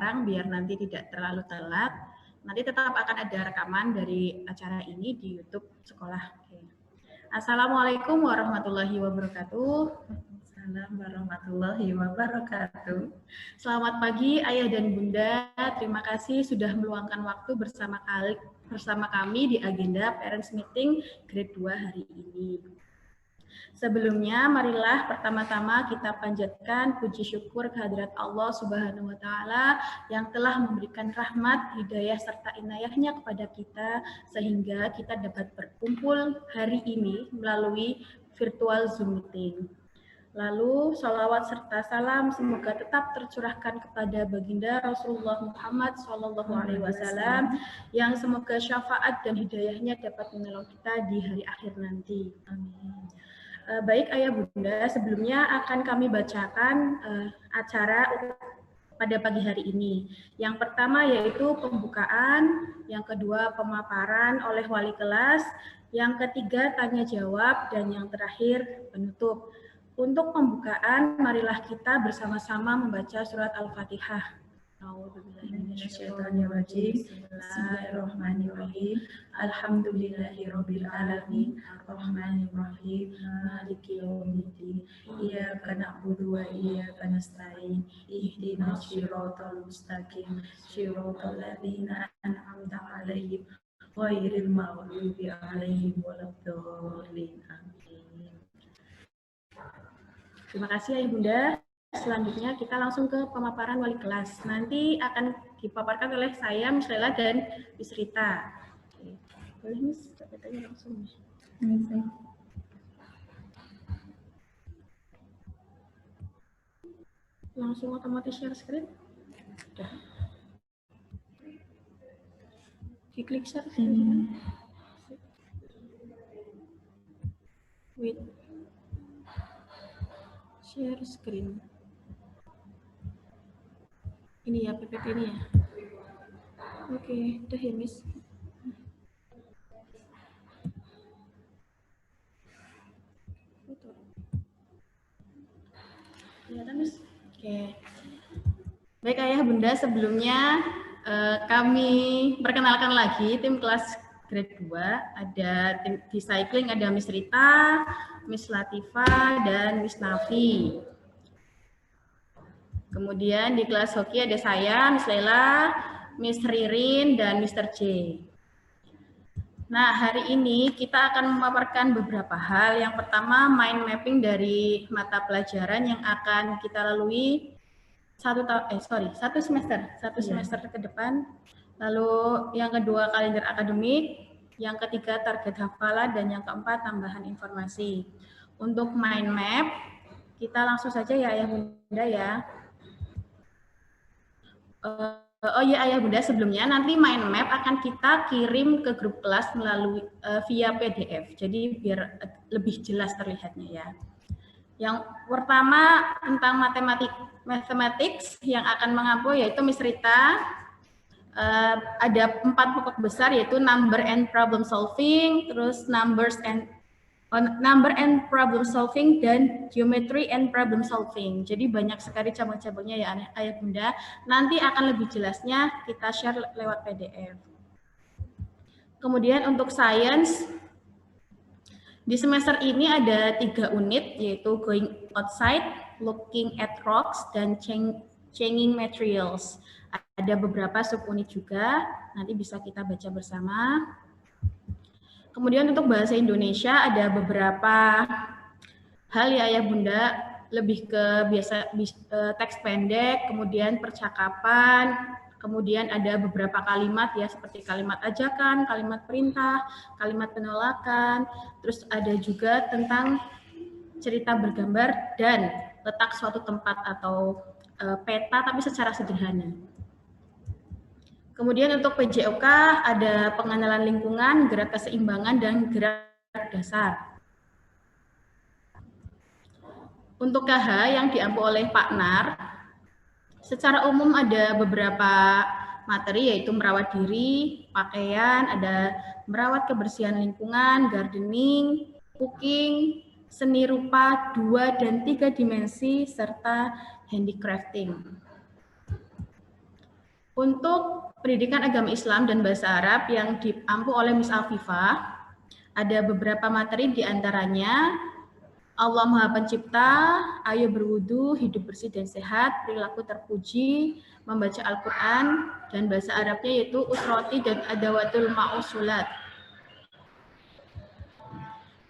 sekarang biar nanti tidak terlalu telat. Nanti tetap akan ada rekaman dari acara ini di YouTube sekolah. Oke. Assalamualaikum warahmatullahi wabarakatuh. Assalamualaikum warahmatullahi wabarakatuh. Selamat pagi Ayah dan Bunda. Terima kasih sudah meluangkan waktu bersama kami di agenda Parents Meeting Grade 2 hari ini. Sebelumnya, marilah pertama-tama kita panjatkan puji syukur kehadirat Allah Subhanahu wa Ta'ala yang telah memberikan rahmat, hidayah, serta inayahnya kepada kita, sehingga kita dapat berkumpul hari ini melalui virtual Zoom meeting. Lalu, salawat serta salam semoga tetap tercurahkan kepada baginda Rasulullah Muhammad SAW yang semoga syafaat dan hidayahnya dapat menolong kita di hari akhir nanti. Amin. Baik Ayah Bunda, sebelumnya akan kami bacakan acara pada pagi hari ini. Yang pertama yaitu pembukaan, yang kedua pemaparan oleh wali kelas, yang ketiga tanya jawab, dan yang terakhir penutup. Untuk pembukaan, marilah kita bersama-sama membaca surat Al-Fatihah. Bismillahirrahmanirrahim. Alhamdulillahirabbil alamin, arrahmanirrahim, maliki yaumiddin. Iyyaka na'budu wa iyyaka nasta'in. Ihdinas shiratal mustaqim, shiratal ladzina an'amta 'alaihim ghairil maghdubi 'alaihim waladdallin. Amin. Terima kasih Ayah Bunda. Selanjutnya kita langsung ke pemaparan wali kelas. Nanti akan dipaparkan oleh saya, Miss Lela dan Miss Rita. Oke. Boleh Miss, katanya langsung. Langsung otomatis share screen. Udah. Diklik share screen. Wait. Share screen. Ini ya, PPT ini ya. Oke, udah ya, Miss. Kelihatan, Miss? Oke. Baik Ayah Bunda, sebelumnya kami perkenalkan lagi tim kelas grade 2. Ada tim di cycling, ada Miss Rita, Miss Latifa, dan Miss Nafi. Kemudian di kelas hoki ada saya, Miss Lela, Miss Ririn, dan Mr. J. Nah, hari ini kita akan memaparkan beberapa hal. Yang pertama, mind mapping dari mata pelajaran yang akan kita lalui satu semester ke depan. Lalu yang kedua, kalender akademik. Yang ketiga, target hafalan. Dan yang keempat, tambahan informasi. Untuk mind map, kita langsung saja ya Ayah Bunda ya. Oh ya Ayah Bunda, sebelumnya nanti mind map akan kita kirim ke grup kelas melalui via PDF. Jadi biar lebih jelas terlihatnya ya. Yang pertama tentang mathematics yang akan mengampu yaitu Miss Rita. Ada 4 pokok besar yaitu number and problem solving, terus number and problem solving, dan geometry and problem solving. Jadi banyak sekali cabang-cabangnya ya Ayah Bunda. Nanti akan lebih jelasnya kita share lewat PDF. Kemudian untuk science, di semester ini ada 3 unit yaitu going outside, looking at rocks, dan changing materials. Ada beberapa subunit juga, nanti bisa kita baca bersama. Kemudian untuk bahasa Indonesia ada beberapa hal ya Ayah Bunda, lebih ke teks pendek, kemudian percakapan, kemudian ada beberapa kalimat ya seperti kalimat ajakan, kalimat perintah, kalimat penolakan, terus ada juga tentang cerita bergambar dan letak suatu tempat atau peta tapi secara sederhana. Kemudian untuk PJOK ada pengenalan lingkungan, gerak keseimbangan, dan gerak dasar. Untuk KH yang diampu oleh Pak Nar, secara umum ada beberapa materi yaitu merawat diri, pakaian, ada merawat kebersihan lingkungan, gardening, cooking, seni rupa 2 dan 3 dimensi, serta handicrafting. Untuk pendidikan agama Islam dan bahasa Arab yang diampu oleh Miss Afifah, ada beberapa materi diantaranya Allah Maha Pencipta, ayo berwudu, hidup bersih dan sehat, perilaku terpuji, membaca Al-Quran, dan bahasa Arabnya yaitu usroti dan adawatul ma'usulat.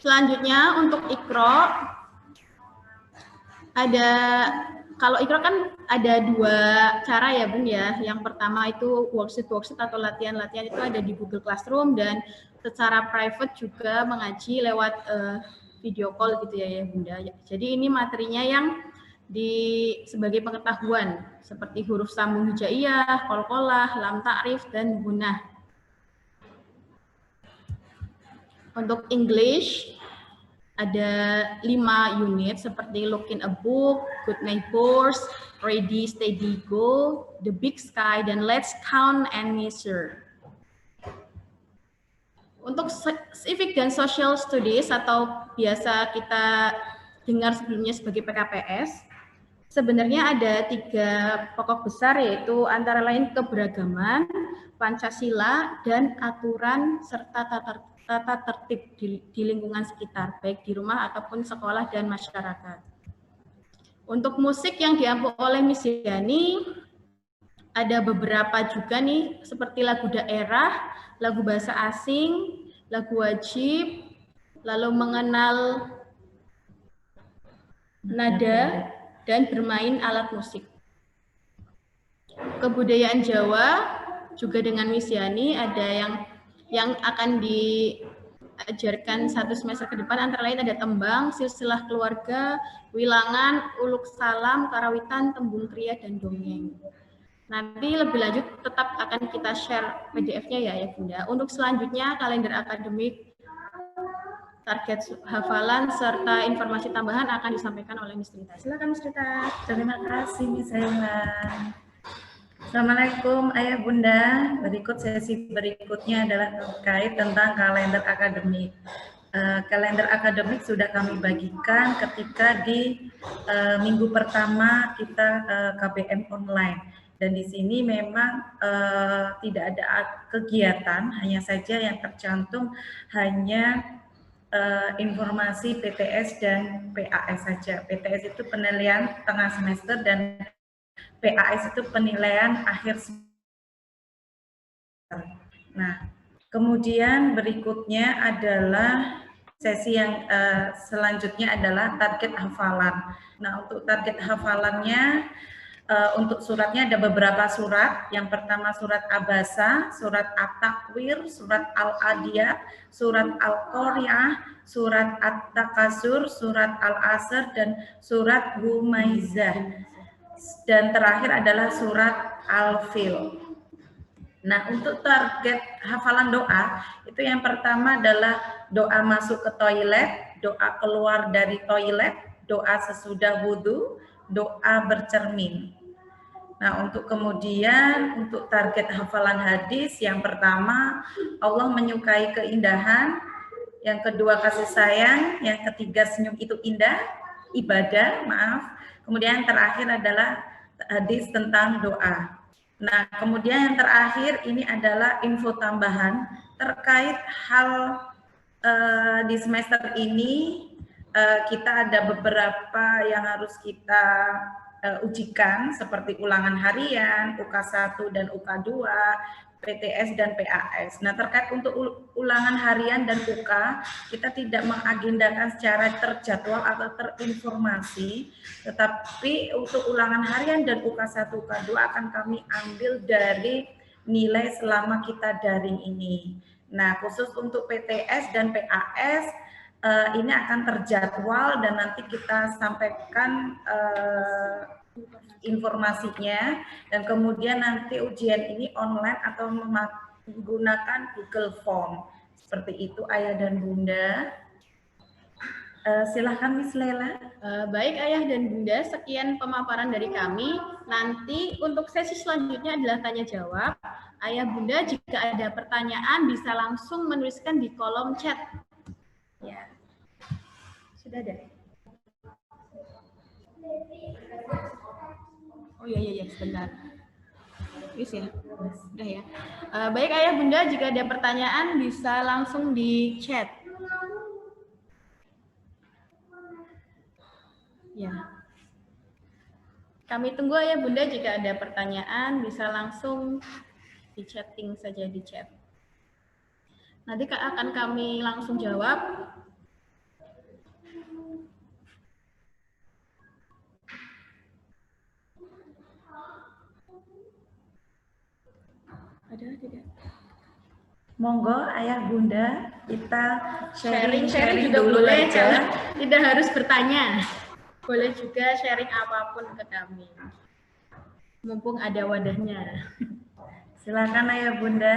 Selanjutnya untuk Iqra, kalau Iqra kan ada dua cara ya Bun ya. Yang pertama itu worksheet atau latihan-latihan itu ada di Google Classroom, dan secara private juga mengaji lewat video call gitu ya Bunda. Jadi ini materinya yang sebagai pengetahuan seperti huruf sambung hijaiyah, qalqalah, lam ta'rif, dan gunah. Untuk English ada 5 unit seperti Look in a Book, Good Neighbors, Ready, Steady, Go, The Big Sky, dan Let's Count and Measure. Untuk Civic dan Social Studies atau biasa kita dengar sebelumnya sebagai PKPS, sebenarnya ada 3 pokok besar, yaitu antara lain keberagaman, Pancasila, dan aturan serta tata tertib di lingkungan sekitar, baik di rumah ataupun sekolah dan masyarakat. Untuk musik yang diampu oleh Miss Yani, ada beberapa juga nih, seperti lagu daerah, lagu bahasa asing, lagu wajib, lalu mengenal nada, dan bermain alat musik. Kebudayaan Jawa juga dengan Miss Yani ada yang akan diajarkan 1 semester ke depan, antara lain ada tembang, silsilah keluarga, wilangan, uluk salam, karawitan, tembung kriya, dan dongeng. Nanti lebih lanjut tetap akan kita share PDF-nya ya Bunda. Untuk selanjutnya kalender akademik, target hafalan, serta informasi tambahan akan disampaikan oleh Miss Rita. Silakan Miss Rita. Terima kasih Miss Ella. Assalamualaikum Ayah Bunda. Sesi berikutnya adalah terkait tentang kalender akademik. Kalender akademik sudah kami bagikan ketika di minggu pertama kita KBM online. Dan di sini memang tidak ada kegiatan, hanya saja yang tercantum hanya informasi PTS dan PAS saja. PTS itu penilaian tengah semester dan PAS itu penilaian akhir semester. Nah, kemudian berikutnya adalah sesi yang selanjutnya adalah target hafalan. Nah, untuk target hafalannya, untuk suratnya ada beberapa surat. Yang pertama surat Abasa, surat At-Takwir, surat Al-Adiyah, surat Al-Qari'ah, surat At-Takasur, surat Al-Asr, dan surat Humaizah. Dan terakhir adalah surat Al-Fil. Nah, untuk target hafalan doa, itu yang pertama adalah doa masuk ke toilet, doa keluar dari toilet, doa sesudah wudhu, doa bercermin. Nah, untuk kemudian untuk target hafalan hadis, yang pertama Allah menyukai keindahan, yang kedua kasih sayang, yang ketiga senyum itu indah, ibadah, kemudian yang terakhir adalah hadis tentang doa. Nah, kemudian yang terakhir ini adalah info tambahan terkait hal di semester ini. Kita ada beberapa yang harus kita ujikan seperti ulangan harian, UK1 dan UK2, PTS dan PAS. Nah, terkait untuk ulangan harian dan UK, kita tidak mengagendakan secara terjadwal atau terinformasi, tetapi untuk ulangan harian dan UK1, UK2 akan kami ambil dari nilai selama kita daring ini. Nah, khusus untuk PTS dan PAS, ini akan terjadwal dan nanti kita sampaikan informasinya, dan kemudian nanti ujian ini online atau menggunakan Google Form. Seperti itu Ayah dan Bunda. Silahkan Miss Lela. Baik Ayah dan Bunda, sekian pemaparan dari kami. Nanti untuk sesi selanjutnya adalah tanya jawab. Ayah Bunda jika ada pertanyaan bisa langsung menuliskan di kolom chat. Ya, sudah ada. Oh iya sebentar. Wis ya? Udah ya. Baik Ayah Bunda, jika ada pertanyaan bisa langsung di chat. Ya. Kami tunggu Ayah Bunda, jika ada pertanyaan bisa langsung di chatting saja di chat. Nanti akan kami langsung jawab. Ada tidak? Monggo Ayah Bunda, kita Sharing sharing-sharing juga dulu boleh, aja. tidak harus bertanya. Boleh juga sharing apapun ke kami. Mumpung ada wadahnya. Silakan Ayah Bunda.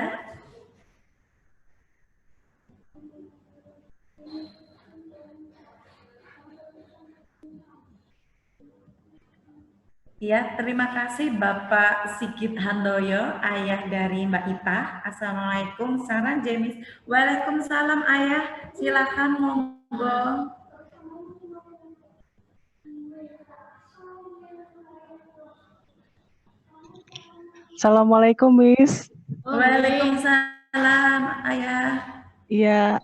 Ya, terima kasih Bapak Sigit Handoyo, ayah dari Mbak Ita. Assalamualaikum, Sarah Jemis. Waalaikumsalam Ayah, silakan monggo. Assalamualaikum, Miss. Waalaikumsalam Ayah. Iya,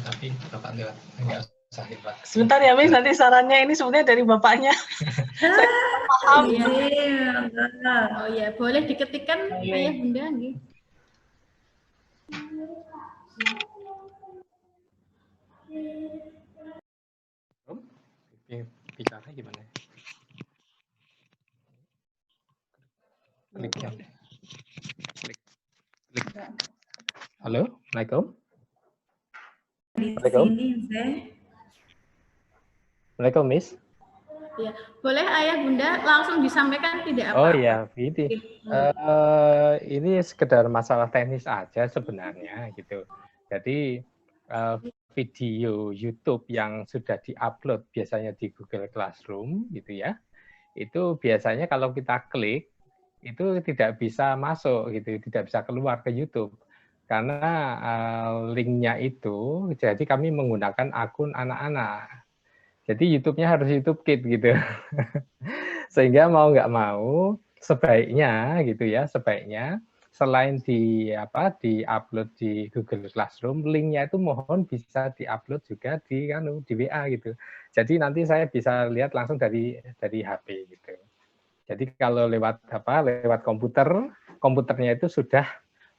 tapi Bapak lewat enggak usah lewat. sebentar ya, Miss. Nanti sarannya ini sebenarnya dari Bapaknya. Saya paham. Oh iya, boleh diketikkan Ayah Bunda nih. Bicaranya gimana? Klik ya. Klik. Halo, Assalamualaikum. Di sini, Zeh. Assalamualaikum, Miss. Ya, boleh Ayah Bunda langsung disampaikan tidak apa? Oh iya, ini ini sekedar masalah teknis aja sebenarnya gitu. Jadi video YouTube yang sudah diupload biasanya di Google Classroom gitu ya, itu biasanya kalau kita klik itu tidak bisa masuk gitu, tidak bisa keluar ke YouTube karena linknya itu. Jadi kami menggunakan akun anak-anak. Jadi YouTube-nya harus YouTube Kids gitu. Sehingga mau nggak mau sebaiknya gitu ya, sebaiknya selain di upload di Google Classroom, linknya itu mohon bisa diupload juga di WA gitu. Jadi nanti saya bisa lihat langsung dari HP gitu. Jadi kalau lewat lewat komputernya itu sudah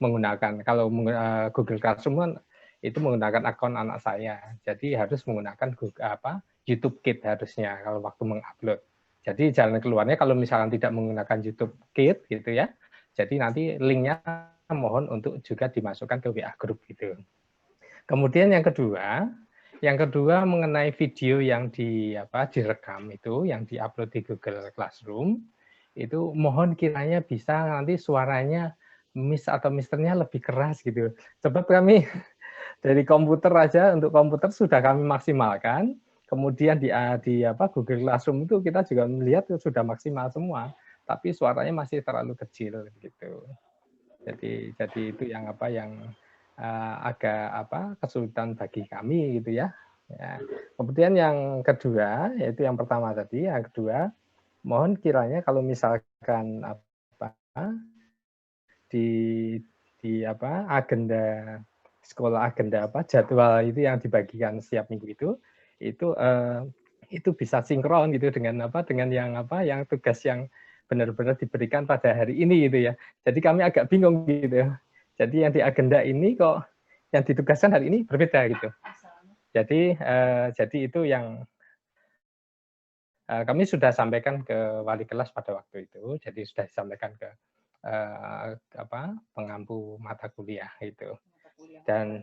menggunakan, kalau Google Classroom kan itu menggunakan akun anak saya. Jadi harus menggunakan YouTube Kids harusnya kalau waktu mengupload. Jadi jalan keluarnya kalau misalnya tidak menggunakan YouTube Kids gitu ya. Jadi nanti linknya mohon untuk juga dimasukkan ke WA group gitu. Kemudian yang kedua mengenai video yang direkam itu, yang diupload di Google Classroom, itu mohon kiranya bisa nanti suaranya Miss atau Misternya lebih keras gitu. Sebab kami dari komputer aja, untuk komputer sudah kami maksimalkan. Kemudian di Google Classroom itu kita juga melihat sudah maksimal semua, tapi suaranya masih terlalu kecil gitu. Jadi itu yang agak kesulitan bagi kami gitu ya. Kemudian yang kedua, yaitu yang pertama tadi, yang kedua mohon kiranya kalau misalkan di agenda sekolah, agenda jadwal itu yang dibagikan setiap minggu itu bisa sinkron gitu dengan yang tugas yang benar-benar diberikan pada hari ini gitu ya. Jadi kami agak bingung gitu. Jadi yang di agenda ini kok yang ditugaskan hari ini berbeda gitu. Jadi itu yang kami sudah sampaikan ke wali kelas pada waktu itu. Jadi sudah disampaikan ke pengampu mata kuliah itu. Dan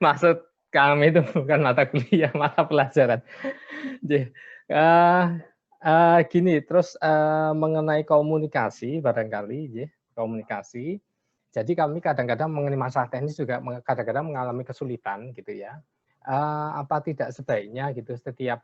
maksud kami itu bukan mata kuliah, mata pelajaran. Gini, terus mengenai komunikasi barangkali, komunikasi. Jadi kami kadang-kadang mengenai masalah teknis juga kadang-kadang mengalami kesulitan gitu ya. Apa tidak sebaiknya gitu setiap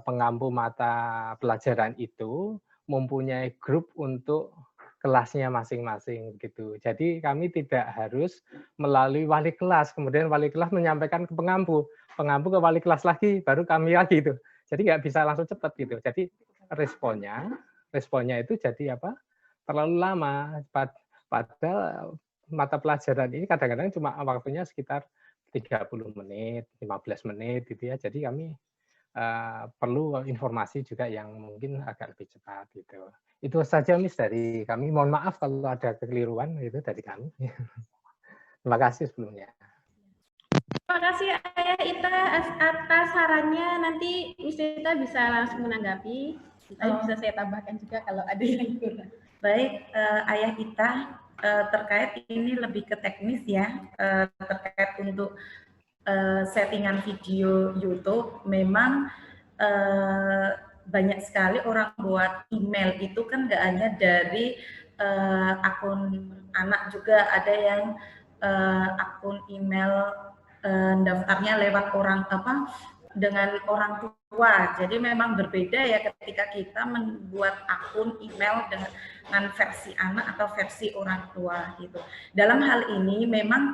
pengampu mata pelajaran itu mempunyai grup untuk kelasnya masing-masing gitu. Jadi kami tidak harus melalui wali kelas, kemudian wali kelas menyampaikan ke pengampu, pengampu ke wali kelas lagi, baru kami lagi itu. Jadi nggak bisa langsung cepat gitu. Jadi responnya itu jadi apa? Terlalu lama. Padahal mata pelajaran ini kadang-kadang cuma waktunya sekitar 30 menit, 15 menit gitu ya. Jadi kami perlu informasi juga yang mungkin agak lebih cepat gitu. Itu saja Miss dari kami. Mohon maaf kalau ada kekeliruan gitu dari kami. Terima kasih sebelumnya. Terima kasih Ayah Ita atas sarannya. Nanti Miss Ita bisa langsung menanggapi. Atau bisa saya tambahkan juga kalau ada yang kurang. Baik, Ayah Ita, terkait ini lebih ke teknis ya, terkait untuk settingan video YouTube. Memang banyak sekali orang buat email itu kan nggak hanya dari akun anak, juga ada yang akun email daftarnya lewat orang dengan orang tua. Jadi memang berbeda ya ketika kita membuat akun email dengan versi anak atau versi orang tua gitu. Dalam hal ini memang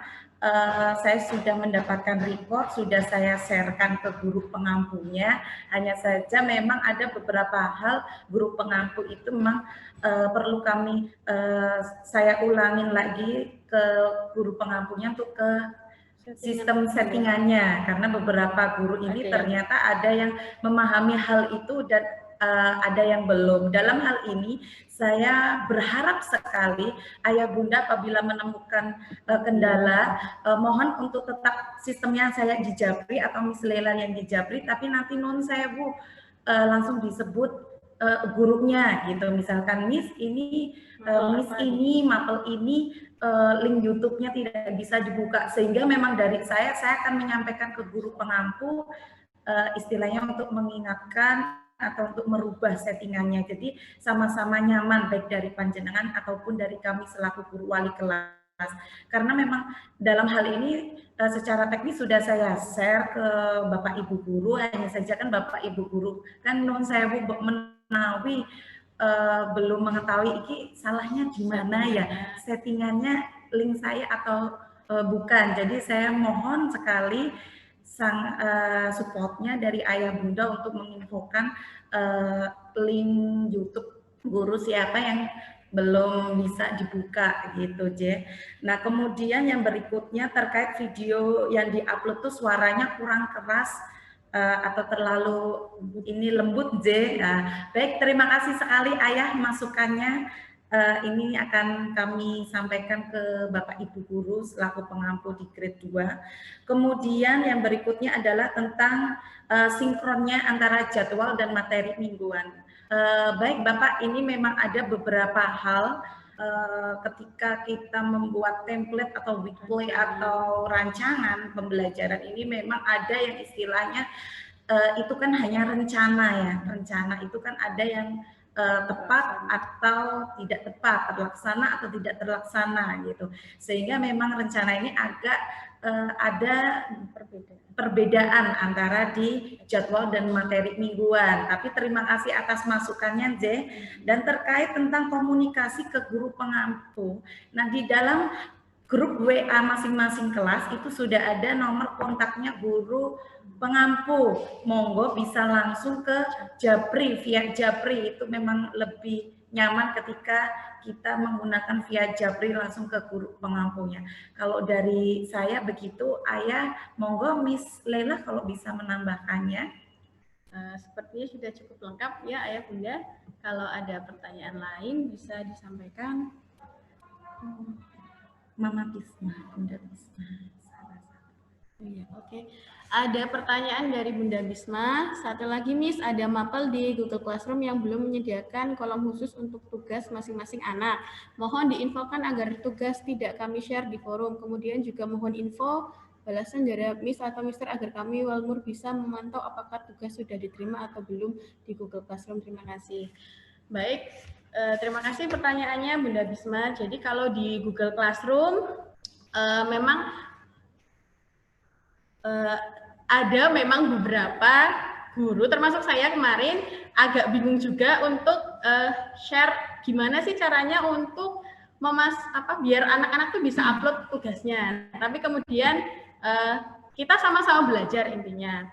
saya sudah mendapatkan report, sudah saya sharekan ke guru pengampunya. Hanya saja memang ada beberapa hal guru pengampu itu memang perlu saya ulangin lagi ke guru pengampunya untuk ke sistem settingannya, karena beberapa guru ini ternyata ada yang memahami hal itu dan ada yang belum. Dalam hal ini saya berharap sekali Ayah Bunda apabila menemukan kendala, mohon untuk tetap sistemnya saya di Japri atau Miss Lela yang di Japri, tapi nanti non saya Bu langsung disebut gurunya gitu. Misalkan Miss ini Miss ini mapel ini link YouTube-nya tidak bisa dibuka, sehingga memang dari saya akan menyampaikan ke guru pengampu istilahnya untuk mengingatkan atau untuk merubah settingannya. Jadi sama-sama nyaman baik dari panjenengan ataupun dari kami selaku guru wali kelas. Karena memang dalam hal ini secara teknis sudah saya share ke Bapak Ibu guru, hanya saja kan Bapak Ibu guru kan non saya menawi belum mengetahui ini salahnya di mana ya, settingannya link saya atau bukan. Jadi saya mohon sekali supportnya dari Ayah Bunda untuk menginfokan link YouTube guru siapa yang belum bisa dibuka gitu, J. Nah, kemudian yang berikutnya terkait video yang diupload tuh suaranya kurang keras atau terlalu ini lembut, J. Baik, terima kasih sekali Ayah masukannya. Ini akan kami sampaikan ke Bapak Ibu guru selaku pengampu di grade 2. Kemudian yang berikutnya adalah tentang sinkronnya antara jadwal dan materi mingguan. Baik Bapak, ini memang ada beberapa hal ketika kita membuat template atau weekly atau rancangan pembelajaran ini memang ada yang istilahnya itu kan hanya rencana ya. Rencana itu kan ada yang tepat atau tidak tepat, terlaksana atau tidak terlaksana gitu. Sehingga memang rencana ini agak ada perbedaan antara di jadwal dan materi mingguan. Tapi terima kasih atas masukannya, J. Dan terkait tentang komunikasi ke guru pengampu. Nah, di dalam grup WA masing-masing kelas itu sudah ada nomor kontaknya guru pengampu. Monggo bisa langsung ke Japri, via Japri itu memang lebih nyaman ketika kita menggunakan via Japri langsung ke guru pengampunya. Kalau dari saya begitu, Ayah, monggo Miss Lela kalau bisa menambahkannya. Sepertinya sudah cukup lengkap ya Ayah Bunda. Kalau ada pertanyaan lain bisa disampaikan. Mama Bisma, Bunda Bisma. Iya, oke. Ada pertanyaan dari Bunda Bisma. Satu lagi, Miss, ada mapel di Google Classroom yang belum menyediakan kolom khusus untuk tugas masing-masing anak. Mohon diinfokan agar tugas tidak kami share di forum. Kemudian juga mohon info balasan dari Miss atau Mister agar kami Walmur bisa memantau apakah tugas sudah diterima atau belum di Google Classroom. Terima kasih. Baik. Terima kasih pertanyaannya Bunda Bisma. Jadi kalau di Google Classroom memang ada memang beberapa guru termasuk saya kemarin agak bingung juga untuk share gimana sih caranya untuk biar anak-anak tuh bisa upload tugasnya. Tapi kemudian kita sama-sama belajar intinya.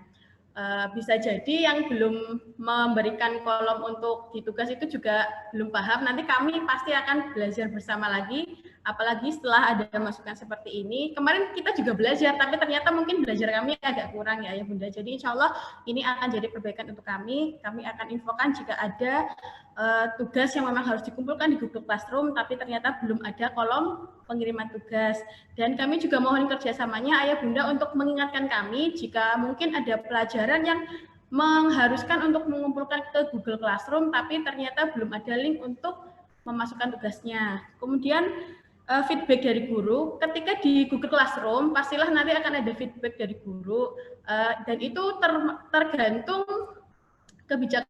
Bisa jadi yang belum memberikan kolom untuk di tugas itu juga belum paham. Nanti kami pasti akan belajar bersama lagi, apalagi setelah ada masukan seperti ini. Kemarin kita juga belajar, tapi ternyata mungkin belajar kami agak kurang ya Bunda. Jadi insya Allah ini akan jadi perbaikan untuk kami. Kami akan infokan jika ada tugas yang memang harus dikumpulkan di Google Classroom, tapi ternyata belum ada kolom pengiriman tugas. Dan kami juga mohon kerjasamanya Ayah Bunda untuk mengingatkan kami jika mungkin ada pelajaran yang mengharuskan untuk mengumpulkan ke Google Classroom, tapi ternyata belum ada link untuk memasukkan tugasnya. Kemudian feedback dari guru, ketika di Google Classroom, pastilah nanti akan ada feedback dari guru, dan itu tergantung kebijakan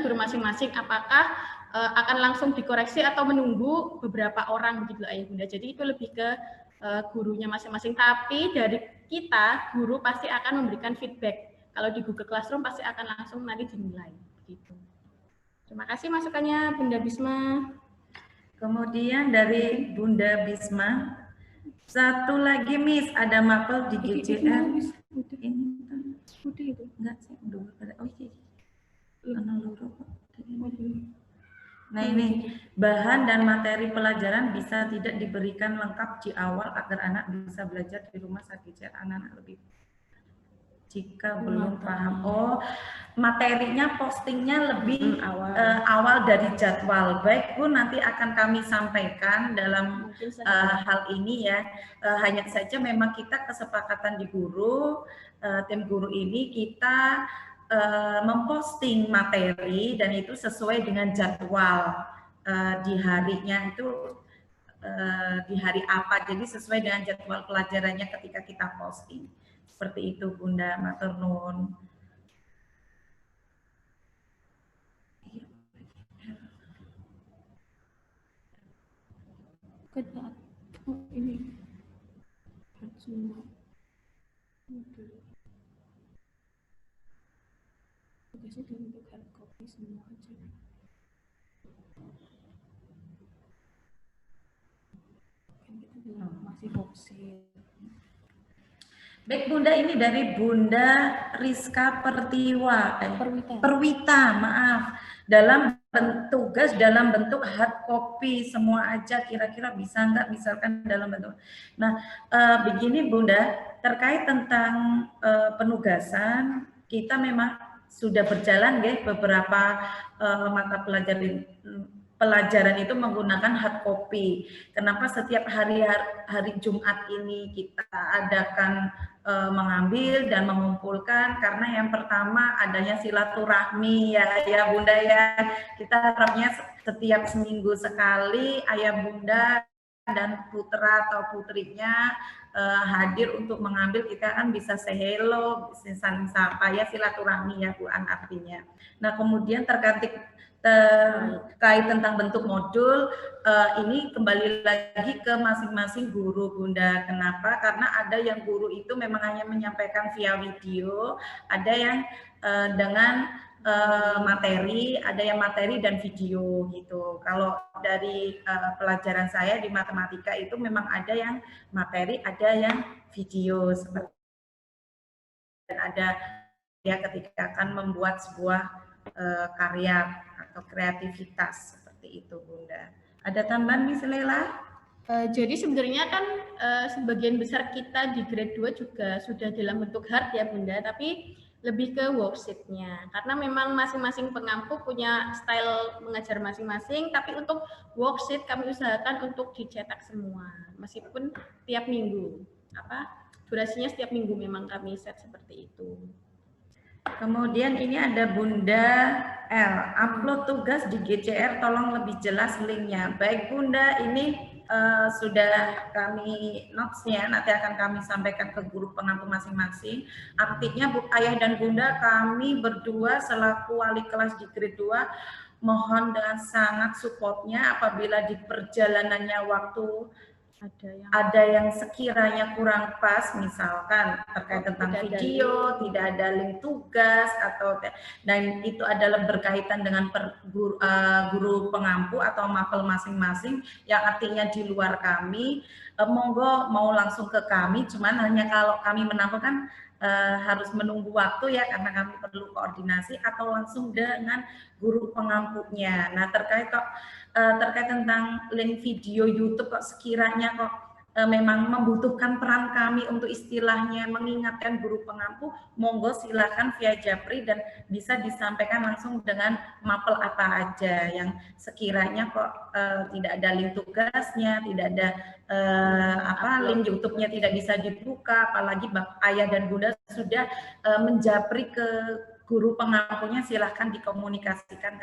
guru masing-masing, apakah akan langsung dikoreksi atau menunggu beberapa orang begitu Ayah Bunda. Jadi itu lebih ke gurunya masing-masing. Tapi dari kita, guru pasti akan memberikan feedback. Kalau di Google Classroom pasti akan langsung nanti dinilai. Gitu. Terima kasih masukannya Bunda Bisma. Kemudian dari Bunda Bisma, satu lagi Miss, ada mapel di GCR. Ini udah itu enggak sih? Oh iya. Nah ini bahan dan materi pelajaran bisa tidak diberikan lengkap di awal agar anak bisa belajar di rumah saat GCR anak-anak lebih jika belum paham. Oh, materinya postingnya lebih awal dari jadwal. Baik Bu, nanti akan kami sampaikan dalam hal ini ya. Hanya saja memang kita kesepakatan di guru, tim guru ini kita memposting materi dan itu sesuai dengan jadwal di harinya itu di hari apa, jadi sesuai dengan jadwal pelajarannya ketika kita posting. Seperti itu Bunda, matur nuwun. Ini tugasnya untuk hard copy semua aja. Kan kita bilang masih boxing. Baik Bunda, ini dari Bunda Rizka Perwita, maaf. Dalam tugas dalam bentuk hard copy semua aja, kira-kira bisa nggak misalkan dalam bentuk. Nah, begini Bunda, terkait tentang penugasan, kita memang sudah berjalan ya beberapa mata pelajaran itu menggunakan hard copy. Kenapa setiap hari Jumat ini kita adakan mengambil dan mengumpulkan? Karena yang pertama adanya silaturahmi ya Bunda ya. Kita harapnya setiap seminggu sekali Ayah Bunda dan putra atau putrinya hadir untuk mengambil, kita kan bisa say hello, saling sapa ya, silaturahmi ya Bu An artinya. Nah kemudian terkait tentang bentuk modul, ini kembali lagi ke masing-masing guru Bunda. Kenapa? Karena ada yang guru itu memang hanya menyampaikan via video, ada yang dengan materi, ada yang materi dan video gitu. Kalau dari pelajaran saya di matematika itu memang ada yang materi, ada yang video seperti, dan ada ya ketika akan membuat sebuah karya atau kreativitas seperti itu Bunda. Ada tambahan Miss Lela? Jadi sebenarnya kan sebagian besar kita di grade 2 juga sudah dalam bentuk hard ya Bunda, tapi lebih ke worksheet-nya. Karena memang masing-masing pengampu punya style mengajar masing-masing, tapi untuk worksheet kami usahakan untuk dicetak semua, meskipun tiap minggu. Durasinya setiap minggu memang kami set seperti itu. Kemudian ini ada Bunda L, upload tugas di GCR tolong lebih jelas linknya. Baik Bunda, ini sudah kami notes-nya, nanti akan kami sampaikan ke guru pengampu masing-masing. Artinya Ayah dan Bunda, kami berdua selaku wali kelas di grade 2 mohon dengan sangat support-nya apabila di perjalanannya waktu ada yang sekiranya kurang pas, misalkan terkait tentang video, tidak ada link tugas, atau dan itu adalah berkaitan dengan guru pengampu atau mapel masing-masing, yang artinya di luar kami, monggo mau langsung ke kami, cuman hanya kalau kami menampilkan harus menunggu waktu ya, karena kami perlu koordinasi, atau langsung dengan guru pengampunya. Nah, terkait tentang link video YouTube, kok sekiranya kok memang membutuhkan peran kami untuk istilahnya mengingatkan guru pengampu, monggo silakan via Japri dan bisa disampaikan langsung dengan mapel apa aja yang sekiranya kok tidak ada link tugasnya, tidak ada link YouTube-nya tidak bisa dibuka, apalagi ayah dan bunda sudah menjapri ke guru pengampunya, silahkan dikomunikasikan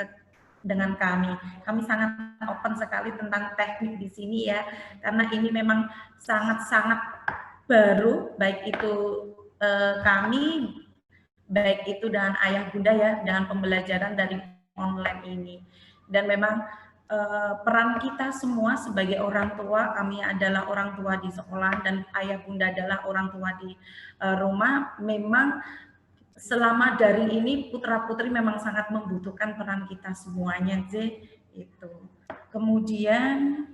dengan kami. Kami sangat open sekali tentang teknik di sini ya, karena ini memang sangat-sangat baru, baik itu kami, baik itu dengan ayah bunda ya, dengan pembelajaran dari online ini. Dan memang peran kita semua sebagai orang tua, kami adalah orang tua di sekolah dan ayah bunda adalah orang tua di rumah, memang selama dari ini putra-putri memang sangat membutuhkan peran kita semuanya, itu. Kemudian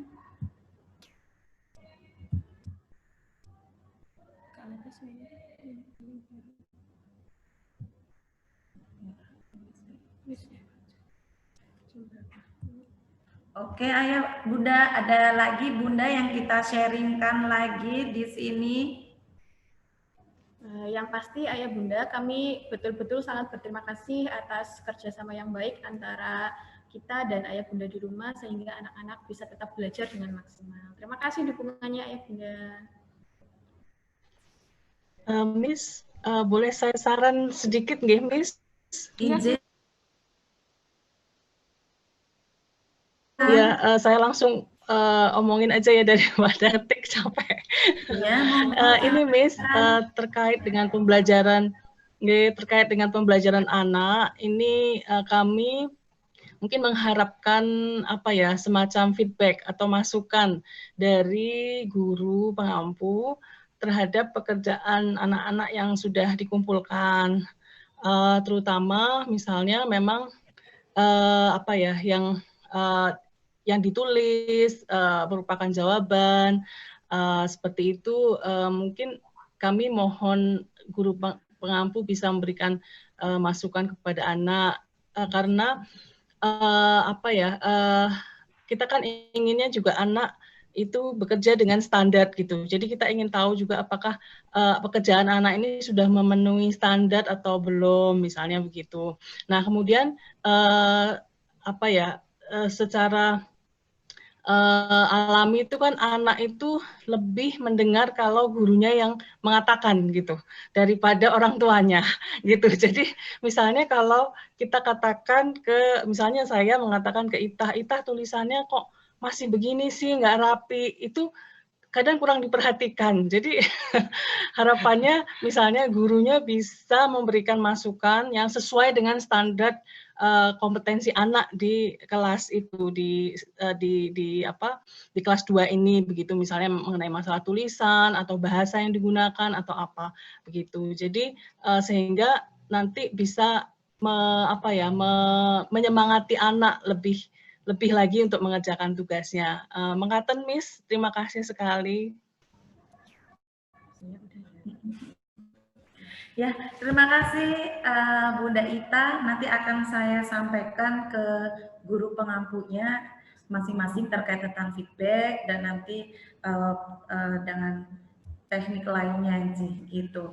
oke, ayah bunda, ada lagi bunda yang kita sharingkan lagi di sini? Yang pasti ayah bunda, kami betul-betul sangat berterima kasih atas kerjasama yang baik antara kita dan ayah bunda di rumah, sehingga anak-anak bisa tetap belajar dengan maksimal. Terima kasih dukungannya ayah bunda. Miss, boleh saya saran sedikit nggih, Miss? Izin. Ya, saya langsung omongin aja ya daripada ngetik capek. Ya, ini Miss, terkait dengan pembelajaran anak, ini kami mungkin mengharapkan apa ya, semacam feedback atau masukan dari guru pengampu terhadap pekerjaan anak-anak yang sudah dikumpulkan, terutama misalnya memang apa ya, yang ditulis merupakan jawaban seperti itu, mungkin kami mohon guru pengampu bisa memberikan masukan kepada anak, karena apa ya, kita kan inginnya juga anak itu bekerja dengan standar gitu. Jadi kita ingin tahu juga apakah pekerjaan anak ini sudah memenuhi standar atau belum, misalnya begitu. Nah, kemudian apa ya, secara alami itu kan anak itu lebih mendengar kalau gurunya yang mengatakan gitu daripada orang tuanya gitu. Jadi misalnya kalau kita katakan misalnya saya mengatakan ke Itah tulisannya kok masih begini sih, nggak rapi, itu kadang kurang diperhatikan. Jadi harapannya misalnya gurunya bisa memberikan masukan yang sesuai dengan standar kompetensi anak di kelas itu, di kelas 2 ini begitu, misalnya mengenai masalah tulisan atau bahasa yang digunakan atau apa begitu. Jadi sehingga nanti bisa menyemangati anak lebih lagi untuk mengerjakan tugasnya. Mengatakan Miss, terima kasih sekali. Ya, terima kasih Bunda Ita. Nanti akan saya sampaikan ke guru pengampunya masing-masing terkait tentang feedback dan nanti dengan teknik lainnya gitu.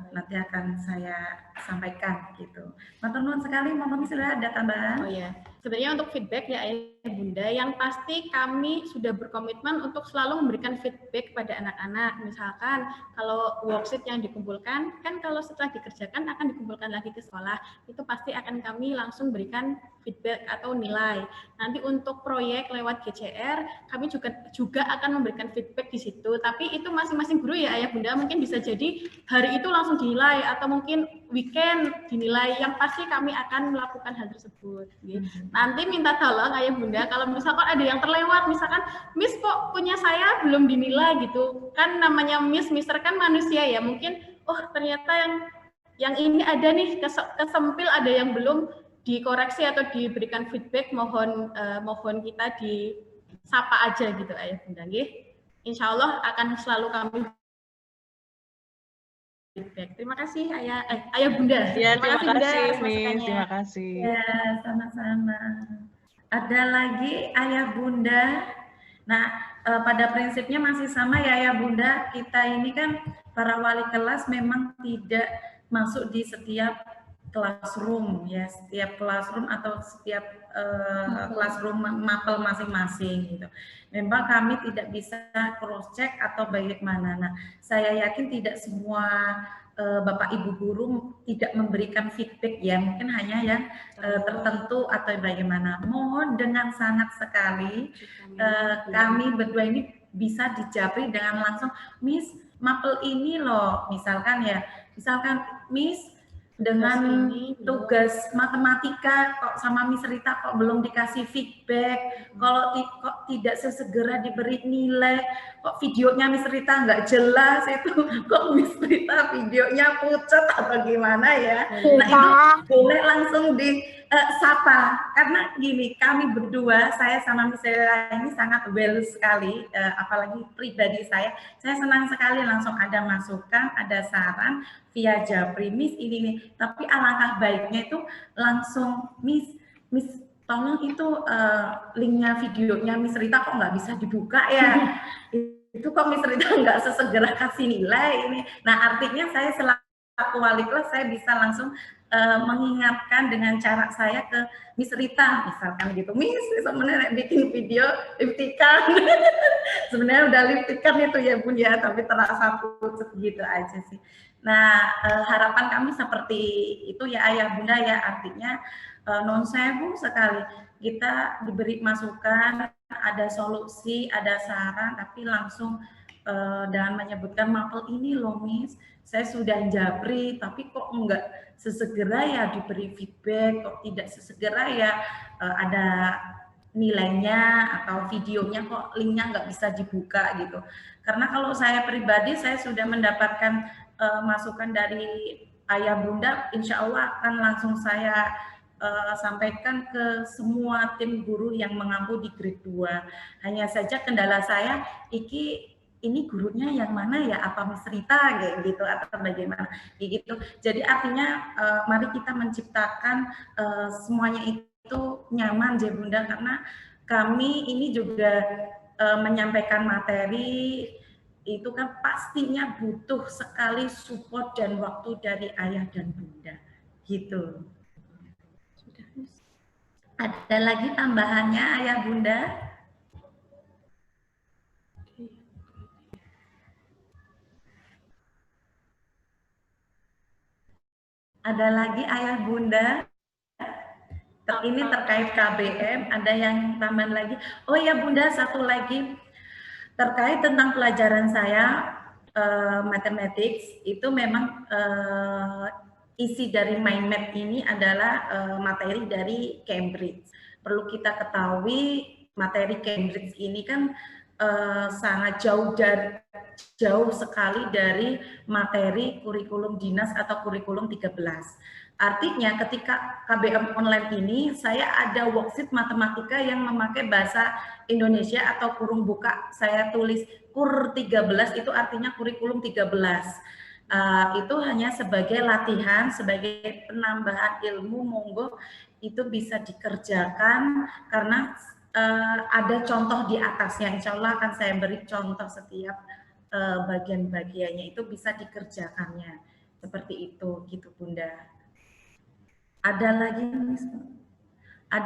Nanti akan saya sampaikan gitu. Matur nuwun sekali, Mama sudah ada tambahan? Oh ya, sebenarnya untuk feedback ya ayah bunda, yang pasti kami sudah berkomitmen untuk selalu memberikan feedback pada anak-anak. Misalkan kalau worksheet yang dikumpulkan, kan kalau setelah dikerjakan akan dikumpulkan lagi ke sekolah, itu pasti akan kami langsung berikan feedback atau nilai. Nanti untuk proyek lewat GCR, kami juga akan memberikan feedback di situ. Tapi itu masing-masing guru ya ayah bunda, mungkin bisa jadi hari itu langsung dinilai atau mungkin weekend dinilai. Yang pasti kami akan melakukan hal tersebut. Nanti minta tolong ayah bunda Bunda, kalau misalkan ada yang terlewat, misalkan Miss kok punya saya belum dinilai gitu, kan namanya Miss, Mister kan manusia ya, mungkin oh ternyata yang ini ada nih kesempil, ada yang belum dikoreksi atau diberikan feedback, mohon kita disapa aja gitu Ayah Bunda. Insya Allah akan selalu kami feedback. Terima kasih Ayah Bunda. Ya, terima kasih Bunda, Miss, terima kasih. Ya, sama-sama. Ada lagi Ayah Bunda. Nah, pada prinsipnya masih sama ya Ayah Bunda. Kita ini kan para wali kelas memang tidak masuk di setiap classroom ya, setiap classroom atau setiap classroom mapel masing-masing gitu. Memang kami tidak bisa cross check atau bagaimana. Nah, saya yakin tidak semua Bapak Ibu guru tidak memberikan feedback ya, mungkin hanya yang tertentu atau bagaimana. Mohon dengan sangat sekali kami berdua ini bisa dijapri dengan langsung, Miss, mapel ini loh, misalkan Miss dengan tugas matematika kok sama Miss Rita kok belum dikasih feedback, kalau kok tidak sesegera diberi nilai, kok videonya Miss Rita nggak jelas itu, kok Miss Rita videonya pucat atau gimana ya. Nah itu boleh langsung disapa, karena gini, kami berdua, saya sama Miss Rita ini sangat well sekali, apalagi pribadi saya senang sekali langsung ada masukan, ada saran via Japri, Miss ini nih, tapi alangkah baiknya itu langsung Miss tolong itu linknya videonya Miss Rita kok nggak bisa dibuka ya, itu kok Miss Rita nggak sesegera kasih nilai ini. Nah artinya saya selaku wali kelas saya bisa langsung mengingatkan dengan cara saya ke Miss Rita, misalkan gitu, Miss sebenarnya bikin video lipstikan sebenarnya udah lipstikan itu ya Bun ya, tapi terasa pucat gitu aja sih. Nah harapan kami seperti itu ya Ayah Bunda ya, artinya non sewu sekali kita diberi masukan, ada solusi, ada saran, tapi langsung dengan menyebutkan mapel ini loh Miss, saya sudah japri tapi kok enggak sesegera ya diberi feedback, kok tidak sesegera ya ada nilainya atau videonya kok linknya nggak bisa dibuka gitu. Karena kalau saya pribadi saya sudah mendapatkan masukan dari Ayah Bunda, insya Allah akan langsung saya sampaikan ke semua tim guru yang mengampu di grade 2. Hanya saja kendala saya, ini gurunya yang mana ya, apa Miss Rita kayak gitu atau bagaimana gitu. Jadi artinya mari kita menciptakan semuanya itu nyaman ya Bunda, karena kami ini juga menyampaikan materi itu kan pastinya butuh sekali support dan waktu dari Ayah dan Bunda gitu. Ada lagi tambahannya Ayah Bunda? Ada lagi Ayah Bunda? Ini terkait KBM, ada yang tambahan lagi? Oh ya Bunda, satu lagi terkait tentang pelajaran saya mathematics, itu memang isi dari MindMath ini adalah materi dari Cambridge. Perlu kita ketahui materi Cambridge ini kan sangat jauh sekali dari materi kurikulum dinas atau kurikulum 13. Artinya ketika KBM online ini saya ada worksheet matematika yang memakai bahasa Indonesia atau kurung buka saya tulis kur 13, itu artinya kurikulum 13. Itu hanya sebagai latihan, sebagai penambahan ilmu, monggo itu bisa dikerjakan karena ada contoh di atasnya. Insya Allah akan saya beri contoh setiap bagian-bagiannya, itu bisa dikerjakannya seperti itu gitu Bunda. Ada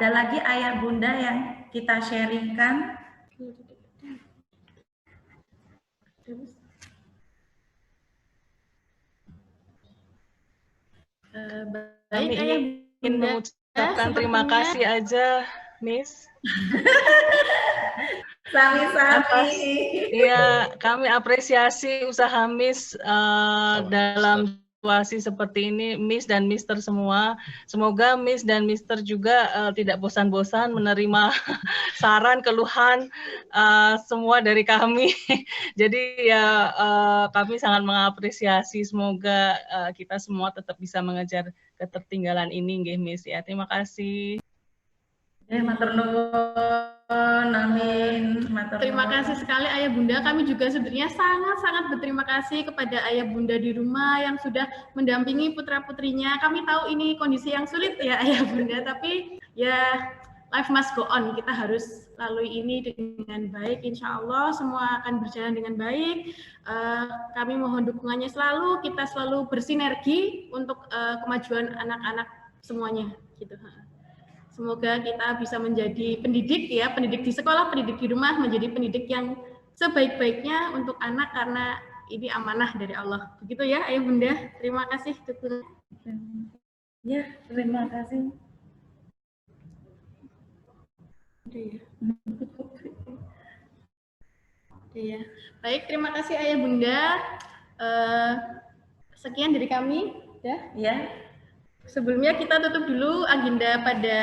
lagi Ayah Bunda yang kita sharingkan? Baik, Ayah Bunda, mengucapkan terima kasih aja, Miss. Sami-sami. Iya, kami apresiasi usaha Miss dalam situasi seperti ini, Miss dan Mister semua. Semoga Miss dan Mister juga tidak bosan-bosan menerima saran, keluhan semua dari kami. Jadi ya kami sangat mengapresiasi. Semoga kita semua tetap bisa mengejar ketertinggalan ini, nggih Miss ya. Terima kasih. Matur nuwun, amin. Terima kasih sekali Ayah Bunda. Kami juga sebenarnya sangat-sangat berterima kasih kepada Ayah Bunda di rumah yang sudah mendampingi putra-putrinya. Kami tahu ini kondisi yang sulit ya Ayah Bunda, tapi ya life must go on. Kita harus lalui ini dengan baik. Insya Allah semua akan berjalan dengan baik. Kami mohon dukungannya selalu. Kita selalu bersinergi untuk kemajuan anak-anak semuanya. Gitu. Semoga kita bisa menjadi pendidik ya, pendidik di sekolah, pendidik di rumah, menjadi pendidik yang sebaik-baiknya untuk anak karena ini amanah dari Allah. Begitu ya Ayah Bunda. Terima kasih. Ya, terima kasih. Iya. Baik, terima kasih Ayah Bunda. Sekian dari kami. Ya. Sebelumnya kita tutup dulu agenda pada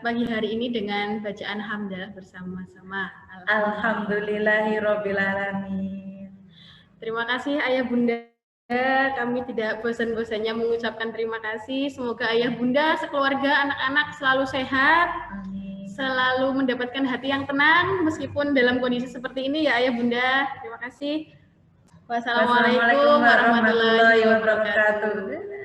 pagi hari ini dengan bacaan hamdalah bersama-sama. Alhamdulillahirobbilalamin. Terima kasih Ayah Bunda. Kami tidak bosan-bosannya mengucapkan terima kasih. Semoga Ayah Bunda, sekeluarga, anak-anak selalu sehat. Amin. Selalu mendapatkan hati yang tenang meskipun dalam kondisi seperti ini ya Ayah Bunda. Terima kasih. Wassalamualaikum warahmatullahi wabarakatuh.